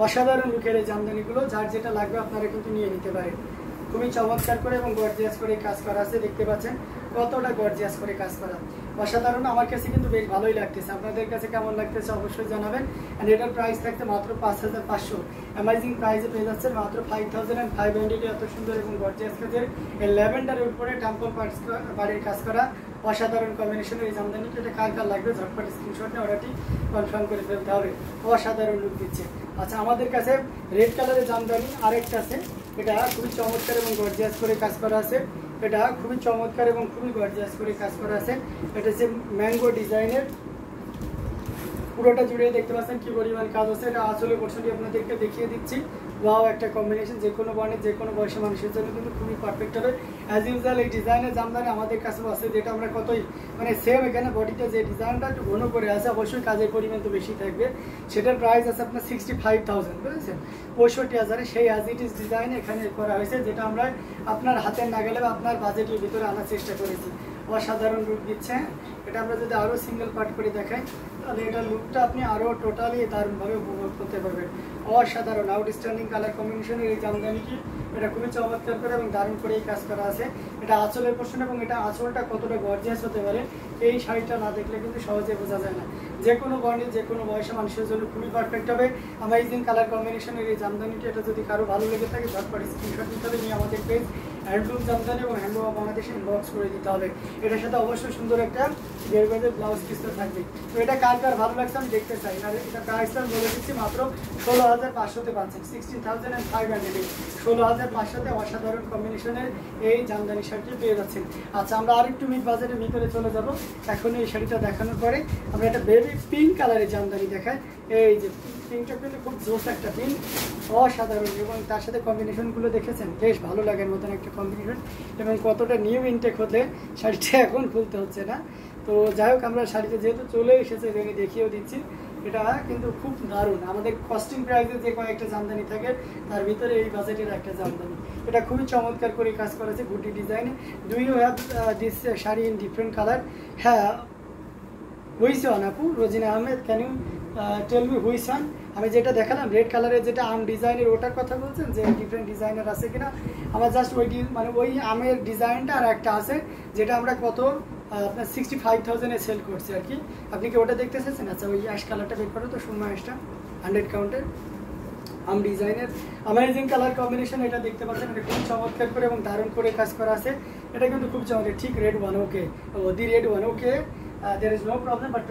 অসাধারণ লুকের এই জামদানিগুলো, যার যেটা লাগবে আপনারা কিন্তু নিয়ে নিতে পারেন। খুবই চমৎকার করে এবং গর্জিয়াস করে কাজ করা আছে, দেখতে পাচ্ছেন কতটা গর্জিয়াস করে কাজ করা, অসাধারণ। আমার কাছে কিন্তু বেশ ভালোই লাগতেছে, আপনাদের কাছে কেমন লাগতেছে অবশ্যই জানাবেন। অ্যান্ড এটার প্রাইস থাকতে মাত্র 5500, অ্যামাজিং প্রাইসে পেয়ে যাচ্ছেন মাত্র 5500। এত সুন্দর এবং গর্জিয়াস কাজের এই ল্যাভেন্ডারের উপরে টেম্পল বাড়ির কাজ করা অসাধারণ কম্বিনেশনের এই জামদানিটা, এটা কার কার লাগবে ঝটপট স্ক্রিনশট নিয়ে অর্ডারটি কনফার্ম করে ফেলতে হবে। অসাধারণ লুক দিচ্ছে। আচ্ছা, আমাদের কাছে রেড কালারের জামদানি আরেকটা আছে, এটা খুবই চমৎকার এবং গর্জিয়াস করে কাজ করা আছে। এটা খুবই চমৎকার এবং খুবই গর্জিয়াস করে কাজ করা আছে। এটা হচ্ছে ম্যাঙ্গো ডিজাইনের, পুরোটা জুড়ে দেখতে পাচ্ছেন কি পরিমাণ কাজ আছে। এটা আসলে পোর্শনটি আপনাদেরকে দেখিয়ে দিচ্ছি। ওয়াও, একটা কম্বিনেশন, যে কোনো বর্ণের যে কোনো বয়সী মানুষের জন্য কিন্তু খুবই পারফেক্ট হবে। অ্যাজ ইউজুয়াল এই ডিজাইনের জামদানি আমাদের কাছেও আছে, যেটা আমরা কতই মানে সেম, এখানে বডিতে যে ডিজাইনটা একটু ঘন করে আছে, অবশ্যই কাজের পরিমাণ তো বেশি থাকবে। সেটার প্রাইস আছে আপনার 65,000, বুঝেছেন, 65,000। সেই অ্যাজ ইট ইজ ডিজাইন এখানে করা হয়েছে, যেটা আমরা আপনার হাতের নাগালে বা আপনার বাজেটের ভিতরে আনার চেষ্টা করেছি। অসাধারণ লুক দিচ্ছে। এটা আমরা যদি আরও সিঙ্গেল পার্ট করে দেখাই, তাহলে এটার লুকটা আপনি আরও টোটালি দারুণভাবে উপভোগ করতে পারবেন। অসাধারণ আউটস্ট্যান্ডিং কালার কম্বিনেশনের এই জামদানিটি, এটা খুবই চমৎকার করে এবং দারুণ করে এই কাজ করা আছে। এটা আঁচলের পোর্শন, এবং এটা আঁচলটা কতটা গর্জিয়াস হতে পারে এই শাড়িটা না দেখলে কিন্তু সহজে বোঝা যায় না। যে কোনো বর্ণের যে কোনো বয়সী মানুষের জন্য খুবই পারফেক্ট হবে। অ্যামেজিং কালার কম্বিনেশনের এই জামদানিটি, এটা যদি কারো ভালো লেগে থাকে ঝটপট স্ক্রিনশট নিতে হবে, নিয়ে আমাদের পেজ হ্যান্ডলুম জামদানি এবং হ্যান্ডলুম অফ বাংলাদেশ ইনবক্স করে দিতে হবে। এটার সাথে অবশ্যই সুন্দর একটা গেরবাজের ব্লাউজ পিস থাকবে। তো এটা কার কার ভালো লাগছে আমি দেখতে চাই। আর এটা প্রাইসটা বলে দিচ্ছি মাত্র 16,500-তে পাচ্ছেন, 16,500। 16,500-তে অসাধারণ কম্বিনেশনের এই জামদানি শাড়িটি পেয়ে যাচ্ছেন। আচ্ছা, আমরা আরেকটু মিড বাজেটের ভিতরে চলে যাব। এখন এই শাড়িটা দেখানোর পরে আমরা একটা বেবি পিঙ্ক কালারের জামদানি দেখাই। এই যে পিঙ্কটা কিন্তু খুব জোস একটা পিঙ্ক, অসাধারণ, এবং তার সাথে কম্বিনেশনগুলো দেখেছেন বেশ ভালো লাগার মতন একটা কম্বিনেশন, এবং কতটা নিউ ইনটেক হলে শাড়িটা এখন খুলতে হচ্ছে না। তো যাই হোক, আমরা শাড়িতে যেহেতু চলে এসেছে আমি দেখিয়েও দিচ্ছি। এটা কিন্তু খুব দারুণ, আমাদের কস্টিং প্রাইসে যে কয়েকটা জামদানি থাকে তার ভিতরে এই বাজেটের একটা জামদানি। এটা খুবই চমৎকার করে কাজ করেছে গুটি ডিজাইনে। Do you have this sari in different colour? হ্যাঁ, হুইচ ওয়ান আপু? Rozina Ahmed, can you tell me which one? আমি যেটা দেখালাম রেড কালারের, যেটা আম ডিজাইনের, ওটার কথা বলছেন যে ডিফারেন্ট ডিজাইনার আছে কিনা? আমার জাস্ট ওই মানে ওই আমের ডিজাইনটা আর একটা আছে, যেটা আমরা কত আপনার 65,000-এ সেল করছি আর কি। আপনি কি ওটা দেখতে চাইছেন? আচ্ছা, ওই অ্যাশ কালারটা বের করো তো, সুরমা অ্যাশটা, 100 কাউন্টের আম ডিজাইনের অ্যামেজিং কালার কম্বিনেশন। এটা দেখতে পাচ্ছেন, এটা খুব চমৎকার করে এবং দারুণ করে কাজ করা আছে। এটা কিন্তু খুব চমৎকার, ঠিক red one, okay, the red one, okay, there is no problem, but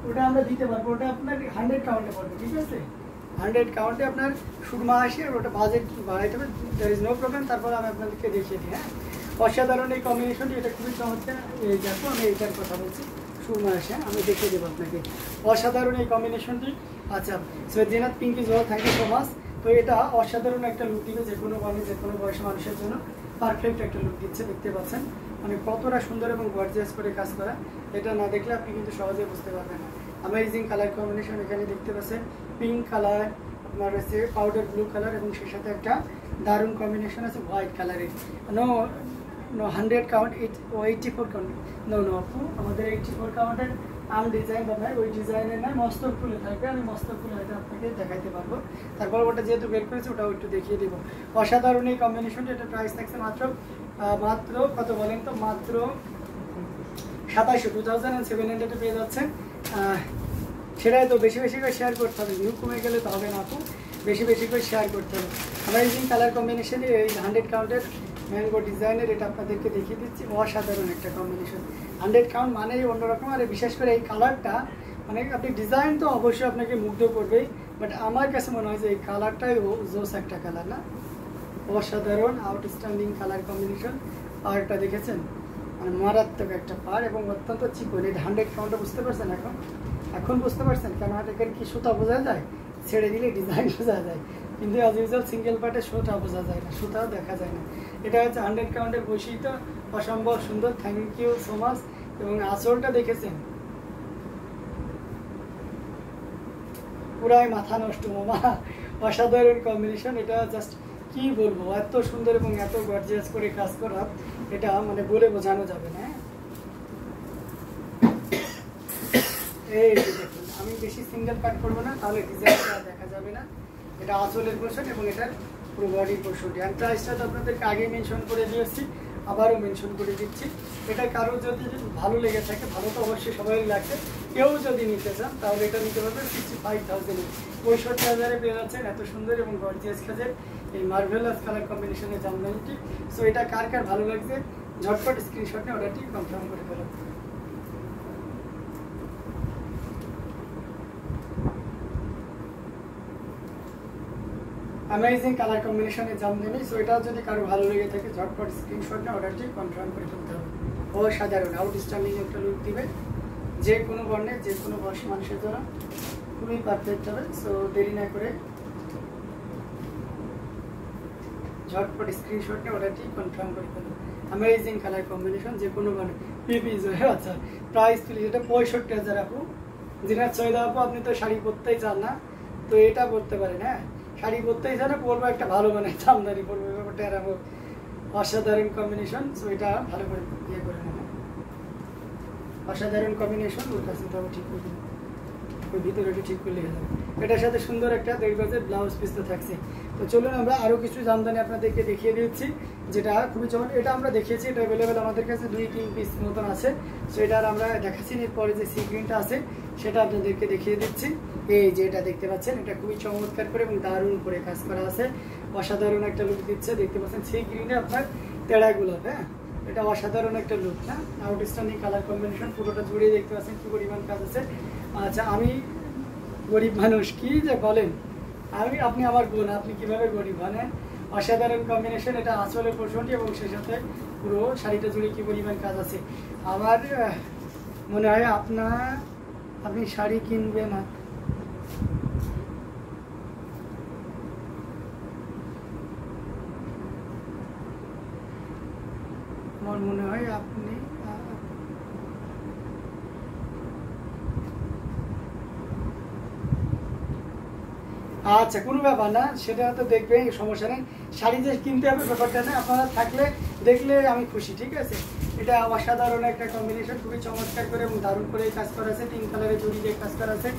ওটা আমরা দিতে পারবো। ওটা আপনার 100 কাউন্টে পড়বে, ঠিক আছে, 100 কাউন্টে আপনার সুরমা আসে, আর ওটা বাজেট বাড়াইতে হবে, দেয়ার ইজ নো প্রবলেম। তারপর আমি আপনাদেরকে দেখিয়ে দিই। হ্যাঁ, অসাধারণ এই কম্বিনেশনটি, এটা খুবই চমৎকার। এই দেখো, আমি এইটার কথা বলছি, সুরমা আসে, আমি দেখিয়ে দেবো আপনাকে। অসাধারণ এই কম্বিনেশনটি। আচ্ছা, so Zinat pink is well, thank you so much. তো এটা অসাধারণ একটা লুক দিবে, যে কোনো বর্ণে যে কোনো বয়সী মানুষের জন্য পারফেক্ট একটা লুক দিচ্ছে। দেখতে পাচ্ছেন মানে কতটা সুন্দর এবং গর্জিয়াস করে কাজ করা। এটা না দেখলে আপনি কিন্তু সহজে বুঝতে পারবেন না। অ্যামেজিং কালার কম্বিনেশন, এখানে দেখতে পাচ্ছেন পিঙ্ক কালার, আপনার হচ্ছে পাউডার ব্লু কালার, এবং সেই সাথে একটা দারুণ কম্বিনেশন আছে হোয়াইট কালারের। নো 100 কাউন্ট, 84 কাউন্ট, নো আপু, আমাদের 84 কাউন্টের আম ডিজাইন বানাই, ওই ডিজাইনের নয়, মস্তক ফুলে থাকবে। আমি মস্তক ফুলে এটা আপনাকে দেখাইতে পারবো। তারপর ওটা যেহেতু বের করেছি, ওটাও একটু দেখিয়ে দেবো। অসাধারণ এই কম্বিনেশনটা। এটা প্রাইস থাকছে মাত্র কত বলেন তো, মাত্র 27,700 পেয়ে যাচ্ছেন। সেটাই তো, বেশি বেশি করে শেয়ার করতে হবে, ভিউ কমে গেলে তো হবে না আপু, বেশি বেশি করে শেয়ার করতে হবে। অ্যামেজিং কালার কম্বিনেশনে এই 100 কাউন্টের ম্যাঙ্গো ডিজাইনের, এটা আপনাদেরকে দেখিয়ে দিচ্ছি। অসাধারণ একটা কম্বিনেশন, 100 কাউন্ট মানেই অন্যরকম। আর বিশেষ করে এই কালারটা, মানে আপনি ডিজাইন তো অবশ্যই আপনাকে মুগ্ধ করবেই, বাট আমার কাছে মনে হয় যে এই কালারটাই জোস একটা কালার না? অসাধারণ আউটস্ট্যান্ডিং কালার কম্বিনেশন। পাড়টা দেখেছেন, মানে মারাত্মক একটা পাড়, এবং অত্যন্ত চিকন। এই 100 কাউন্টটা বুঝতে পারছেন এখন বুঝতে পারছেন কেন এখানে কি সুতা বোঝা যায়? ছেড়ে দিলে ডিজাইন বোঝা যায়, কিন্তু অ্যাজ ইউজুয়াল সিঙ্গেল পার্টে সুতা বোঝা যায় না, সুতাও দেখা যায় না। এটা হচ্ছে 100 কাউন্টের বৈশিষ্ট্য, অসম্ভব সুন্দর, থ্যাংক ইউ সো মাচ। এবং আঁচলটা দেখেছেন, পুরাই মাথা নষ্ট মামা, অসাধারণ কম্বিনেশন। এটা জাস্ট কি বলবো, এত সুন্দর এবং এত গর্জিয়াস করে কাজ করা, এটা মানে বলে বোঝানো যাবে না। এই দেখুন, আমি বেশি সিঙ্গেল কাট করবো না, তাহলে ডিজাইনটা দেখা যাবে না। এটা আঁচলের পোর্শন এবং এটার পুরো বডি পোর্শনটি। আমি প্রাইসটা তো আপনাদেরকে আগে মেনশন করে দিয়েছি, আবারও মেনশন করে দিচ্ছি। এটা কারো যদি ভালো লেগে থাকে, ভালো তো অবশ্যই সবাই লাগছে, কেউ যদি নিতে চান তাহলে এটা নিতে পারবেন 65,000 65,000 পেয়ে যাচ্ছেন এত সুন্দর এবং গর্জিয়াস কাজের এই মার্ভেলাস কালার কম্বিনেশনের জামদানিটি। সো এটা কার কার ভালো লাগছে ঝটপট স্ক্রিনশট নিয়ে অর্ডারটি কনফার্ম করে ফেলুন। অ্যামেজিং কালার কম্বিনেশনের জামদানি। সো এটা যদি কারো ভালো লেগে থাকে ঝটপট স্ক্রিনশট নিয়ে অর্ডারটি কনফার্ম করে ফেলতে হবে। অসাধারণ আউটস্ট্যান্ডিং একটা লুক দিবে, যে কোনো বর্ণে যে কোনো বয়সী মানুষের জন্য খুবই পারফেক্ট হবে। সো দেরি না করে ঝটপট স্ক্রিনশট নিয়ে অর্ডারটি কনফার্ম করে ফেলুন। অ্যামেজিং কালার কম্বিনেশন, যে কোনো বর্ণে পিপিস। আচ্ছা প্রাইস প্লিজ, এটা 65,000 আপু। জিনার চয়দা আপু, আপনি তো শাড়ি পরতেই চান না, তো এটা পরতে পারেন। হ্যাঁ শাড়ি পরতেই চান না, পরবো একটা ভালো মানে জামদানি পরবো, ব্যাপারটা এরকম অসাধারণ কম্বিনেশন। সো এটা ভালো করে ইয়ে করে নেবেন, অসাধারণ কম্বিনেশন। ওর কাছে তাও ঠিক করে দেবেন, ওই ভিতরে ঠিক করলে যাবে। এটার সাথে সুন্দর একটা 1.5 গজের ব্লাউজ পিস তো থাকছে। তো চলুন আমরা আরও কিছু জামদানি আপনাদেরকে দেখিয়ে দিচ্ছি, যেটা খুবই চমৎকার। এটা আমরা দেখিয়েছি, এটা অ্যাভেলেবেল আমাদের কাছে 2-3 পিস মতন আছে। সো এটা আমরা দেখাচ্ছি, এরপরে যে সি গ্রিনটা আছে সেটা আপনাদেরকে দেখিয়ে দিচ্ছি। এই যে এটা দেখতে পাচ্ছেন, এটা খুবই চমৎকার করে এবং দারুণ করে কাজ করা আছে, অসাধারণ একটা লুক দিচ্ছে। দেখতে পাচ্ছেন সি গ্রিনে আপনার তেড়া গোলাপ। হ্যাঁ এটা অসাধারণ একটা লুক না, আউটস্ট্যান্ডিং কালার কম্বিনেশন, পুরোটা জুড়ে দেখতে পাচ্ছেন কি পরিমাণ কাজ আছে। আচ্ছা আমি গরিব মানুষ, কি যে বলেন, আপনি আমার বোন, আপনি কিভাবে গরিব হন? অসাধারণ কম্বিনেশন, এটা আঁচলের পোর্শনটি এবং সেই সাথে পুরো শাড়িটা জুড়ে কি পরিমাণ কাজ আছে। আমার মনে হয় আপনি শাড়ি কিনবেন না, আমার মনে হয় আপনি আচ্ছা কোনো ব্যাপার না, সেটা তো দেখবেন, সমস্যা নেই। শাড়ি যে কিনতে হবে ব্যাপারটা না, আপনারা থাকলে দেখলে আমি খুশি, ঠিক আছে। এটা অসাধারণ একটা কম্বিনেশন, খুবই চমৎকার করে এবং দারুণ করে কাজ করা আছে। 3 কালারের জড়ি দিয়ে কাজ করা আছে,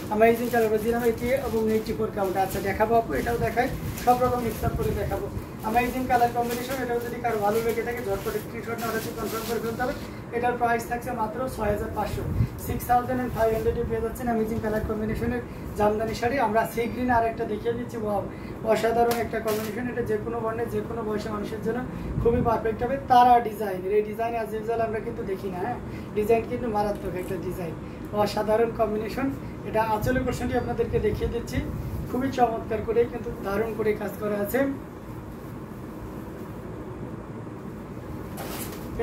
অ্যামেজিং কালার অরিজিনাল এটি এবং 84 কাউন্ট। আচ্ছা দেখাবো আপু, এটাও দেখাই, সব রকম মিক্স আপ করে দেখাবো। অ্যামেজিং কালার কম্বিনেশন, এটাও যদি কারো ভালো লেগে থাকে ঝটপট স্ক্রিনশট নিয়ে অর্ডারটি কনফার্ম করে ফেলতে হবে। এটার প্রাইস থাকছে মাত্র 6,500, 6,500 পেয়ে যাচ্ছেন অ্যামেজিং কালার কম্বিনেশনের জামদানি শাড়ি। আমরা সি গ্রিন আর একটা দেখিয়ে দিচ্ছি, অসাধারণ একটা কম্বিনেশন। এটা যে কোনো বর্ণের যে কোনো বয়সের মানুষের জন্য খুবই পারফেক্ট হবে। তারা ডিজাইনের এই ডিজাইন আজ ইউজুয়াল আমরা কিন্তু দেখি না। হ্যাঁ ডিজাইন কিন্তু মারাত্মক একটা ডিজাইন, অসাধারণ কম্বিনেশন। এটা আঁচলের পোর্শনটি আপনাদেরকে দেখিয়ে দিচ্ছি, খুবই চমৎকার করে কিন্তু দারুণ করে কাজ করা আছে।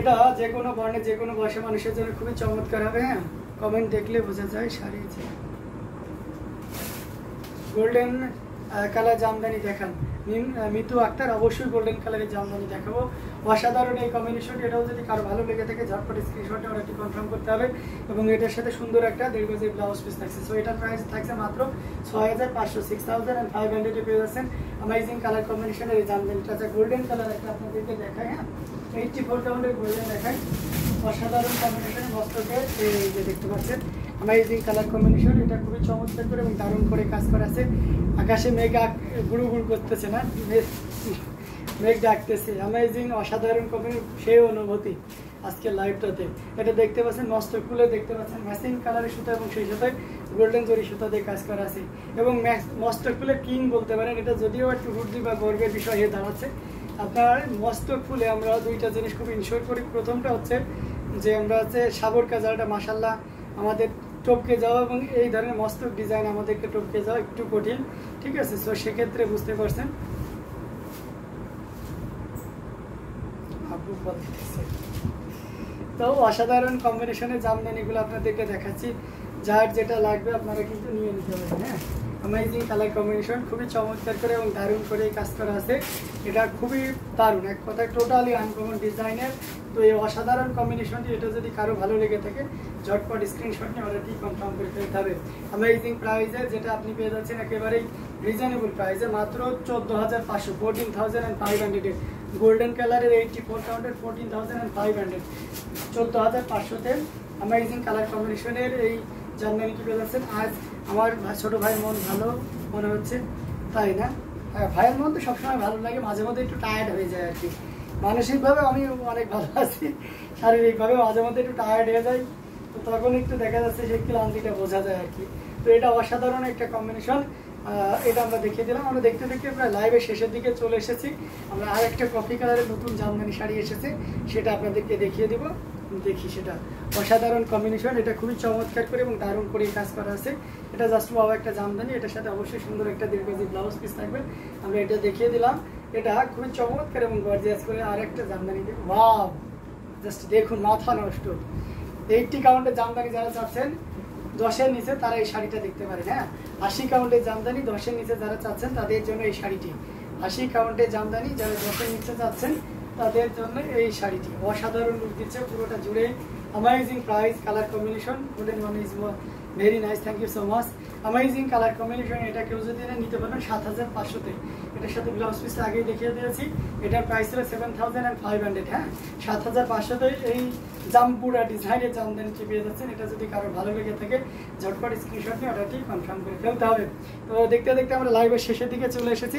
এটা যে কোনো বর্ণে যে কোনো বয়সের মানুষের জন্য খুবই চমৎকার হবে। হ্যাঁ কমেন্ট দেখলে বোঝা যায় শাড়ি গোল্ডেন কালার জামদানি দেখান। মিতু আক্তার, অবশ্যই গোল্ডেন কালারের জামদানি দেখাবো। অসাধারণ এই কম্বিনেশন, এটাও যদি কারো ভালো লেগে থাকে ঝটপট স্ক্রিনশটে অর্ডারটি কনফার্ম করতে হবে। এবং এটার সাথে সুন্দর একটা 1.5 গজের ব্লাউজ পিস থাকছে। সো এটার প্রাইস থাকছে মাত্র 6,500, 6,500 পেয়ে যাচ্ছেন অ্যামেজিং কালার কম্বিনেশনের এই জামদানিটা। আচ্ছা গোল্ডেন কালার একটা আপনাদেরকে দেখায়। হ্যাঁ 84 কাউন্টের গোল্ডেন দেখায়, অসাধারণ কম্বিনেশন মস্তকে এই যে দেখতে পাচ্ছেন অ্যামেজিং কালার কম্বিনেশন। এটা খুবই চমৎকার করে এবং দারুণ করে কাজ করা আছে। আকাশে মেঘ গুড়ু গুড় করতেছে না, মেঘ ডাকতেছে। অ্যামেজিং অসাধারণ কম্বিনেশন, সেই অনুভূতি আজকে লাইভটাতে। এটা দেখতে পাচ্ছেন মস্তক খুলে দেখতে পাচ্ছেন ম্যাচিং কালারের সুতা এবং সেই সাথে গোল্ডেন জরি সুতা দিয়ে কাজ করা আছে। এবং মস্তক খুলে কিং বলতে পারেন, এটা যদিও একটু হুর্দি বা গর্বের বিষয় হয়ে দাঁড়াচ্ছে। আপনার মস্তক ফুলে আমরা দুইটা জিনিস খুব ইনশোর করি। প্রথমটা হচ্ছে যে আমরা হচ্ছে সাবর কাজালটা মাসাল্লাহ আমাদের টপকে যাওয়া এবং এই ধরনের মস্তক ডিজাইন আমাদেরকে টপকে যাওয়া একটু কঠিন, ঠিক আছে। সো সেক্ষেত্রে বুঝতে পারছেন আপু বলতেছে। তো অসাধারণ কম্বিনেশনের জামদানিগুলো আপনাদেরকে দেখাচ্ছি, যার যেটা লাগবে আপনারা কিন্তু নিয়ে নিতে পারেন। হ্যাঁ অ্যামেজিং কালার কম্বিনেশন, খুবই চমৎকার করে এবং দারুণ করে কাজ করা আছে। এটা খুবই দারুণ, এক কথায় টোটালি আনকমন ডিজাইনের। তো এই অসাধারণ কম্বিনেশনটি, এটা যদি কারো ভালো লেগে থাকে ঝটপট স্ক্রিনশট নিয়ে অর্ডারটি কনফার্ম করে ফেলতে হবে। অ্যামেজিং প্রাইসে যেটা আপনি পেয়ে যাচ্ছেন একেবারেই রিজনেবল প্রাইসে মাত্র 14,500, 14,500। গোল্ডেন কালারের 84 কাউন্টের 14,500, 14,500তে অ্যামেজিং কালার কম্বিনেশনের এই জামদানিটি পেয়ে যাচ্ছেন। আজ আমার ছোট ভাইয়ের মন ভালো মনে হচ্ছে, তাই না? হ্যাঁ, ভাইয়ের মন তো সবসময় ভালো লাগে, মাঝে মধ্যে একটু টায়ার্ড হয়ে যায় আর কি। মানসিকভাবে আমি অনেক ভালো আছি, শারীরিকভাবে মাঝে মধ্যে একটু টায়ার্ড হয়ে যায়, তো তখন একটু দেখা যাচ্ছে যে ক্লান্তিটা বোঝা যায় আর কি। তো এটা অসাধারণ একটা কম্বিনেশন, এটা আমরা দেখিয়ে দিলাম। আমরা দেখতে দেখতে প্রায় লাইভের শেষের দিকে চলে এসেছি। আমরা আর একটা কফি কালারের নতুন জামদানি শাড়ি এসেছে, সেটা আপনাদেরকে দেখিয়ে দেবো। দেখি, সেটা অসাধারণ কম্বিনেশন, এটা খুবই চমৎকার করে এবং দারুণ করে কাজ করা আছে। এটা জাস্ট বাবা একটা জামদানি, এটার সাথে অবশ্যই সুন্দর একটা দীর্ঘজি ব্লাউজ পিস থাকবে। আমরা এটা দেখিয়ে দিলাম, এটা খুবই চমৎকার এবং গর্জিয়াস করে আর একটা জামদানি। ওয়াও, জাস্ট দেখুন, মাথা নষ্ট। 80 কাউন্টের জামদানি যারা চাচ্ছেন 10-এর নিচে, তারা এই শাড়িটা দেখতে পারেন। হ্যাঁ, 80 কাউন্টের জামদানি 10-এর নিচে যারা চাচ্ছেন তাদের জন্য এই শাড়িটি। 80 কাউন্টের জামদানি যারা 10-এর নিচে চাচ্ছেন তাদের জন্য এই শাড়িটি অসাধারণ লুক দিচ্ছে পুরোটা জুড়ে। Amazing price, colour combination, golden one is very nice, thank you so much. Amazing colour combination, এটা কেউ যদি নিতে পারেন 7500-তে। এটার সাথে ব্লাউজ পিসটা আগেই দেখিয়ে দিয়েছি, এটার প্রাইস ছিল 7500। হ্যাঁ, 7500-তে এই জামপুরা ডিজাইনের জামদানিটি পেয়ে যাচ্ছেন। এটা যদি কারো ভালো লেগে থাকে ঝটপট স্ক্রিনশট নিয়ে অর্ডারটি কনফার্ম করে ফেলতে হবে। তো দেখতে দেখতে আমরা লাইভের শেষের দিকে চলে এসেছি।